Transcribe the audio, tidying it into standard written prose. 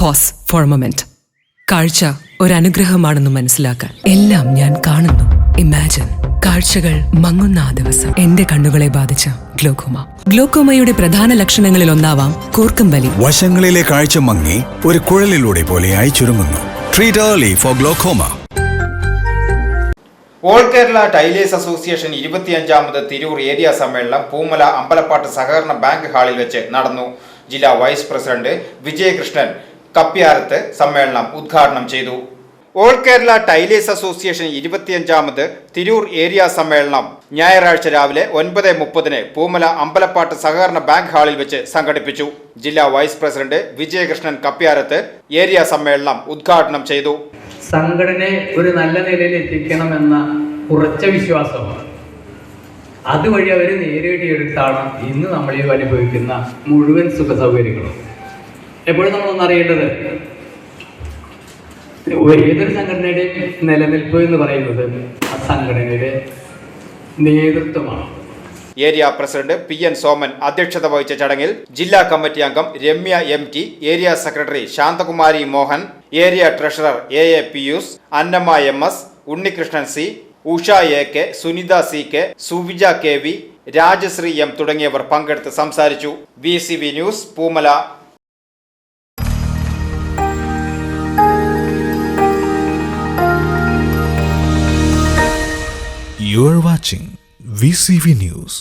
Pose four A moment. കാഴ്ച ഒരനുഗ്രഹമാണെന്ന് മനസ്സിലാക്കാൻ എല്ലാം ഞാൻ കാണുന്നു. ഇമാജിൻ കാഴ്ചകൾ മങ്ങുന്ന ആ ദിവസം എന്റെ കണ്ണുകളെ ബാധിച്ച ഗ്ലോക്കോമ. ഗ്ലോക്കോമയുടെ പ്രധാന ലക്ഷണങ്ങളിൽ ഒന്നാവാം കൂർക്കം വലി. വശങ്ങളിലെ കാഴ്ച മങ്ങി ഒരു കുഴലിലൂടെ പോലെയായി ചുരുങ്ങുന്നു. Treat early for glaucoma. All Kerala tailors association 25ാമത് തിരൂർ ഏരിയ സമ്മേളനം പൂമല അമ്പലപ്പാട്ട് സഹകരണ ബാങ്ക് ഹാളിൽ വെച്ച് നടന്നു. ജില്ലാ വൈസ് പ്രസിഡന്റ് വിജയകൃഷ്ണൻ കപ്പ്യാരത്ത് സമ്മേളനം ഉദ്ഘാടനം ചെയ്തു. ഓൾ കേരള ടൈലേഴ്സ് അസോസിയേഷൻ 25ാമത് തിരൂർ ഏരിയ സമ്മേളനം ഞായറാഴ്ച രാവിലെ 9:30 പൂമല അമ്പലപ്പാട്ട് സഹകരണ ബാങ്ക് ഹാളിൽ വെച്ച് സംഘടിപ്പിച്ചു. ജില്ലാ വൈസ് പ്രസിഡന്റ് വിജയകൃഷ്ണൻ കപ്പ്യാരത്ത് ഏരിയ സമ്മേളനം ഉദ്ഘാടനം ചെയ്തു. സംഘടനയെ ഒരു നല്ല നിലയിൽ എത്തിക്കണമെന്ന ഉറച്ച വിശ്വാസമാണ്. അതുവഴി അവർ നേരിട്ടെടുത്താണ് ഇന്ന് നമ്മൾ ഈ അനുഭവിക്കുന്ന മുഴുവൻ സുഖ സൗകര്യങ്ങളും. എപ്പോഴും നമ്മളൊന്നറിയേണ്ടത്, ഏതൊരു സംഘടനയുടെയും നിലനിൽപ്പ് എന്ന് പറയുന്നത് ആ സംഘടനയുടെ നേതൃത്വമാണ്. ഏരിയ പ്രസിഡന്റ് PN സോമൻ അധ്യക്ഷത വഹിച്ച ചടങ്ങിൽ ജില്ലാ കമ്മിറ്റി അംഗം Ramya MT, area secretary Shanthakumari Mohan, area treasurer AA Pius, Annamma MS, Unnikrishnan C, Usha AK, Sunitha CK, Suvija KV, Rajasree M തുടങ്ങിയവർ പങ്കെടുത്ത് സംസാരിച്ചു. VCV news, Poomala. You are watching VCV News.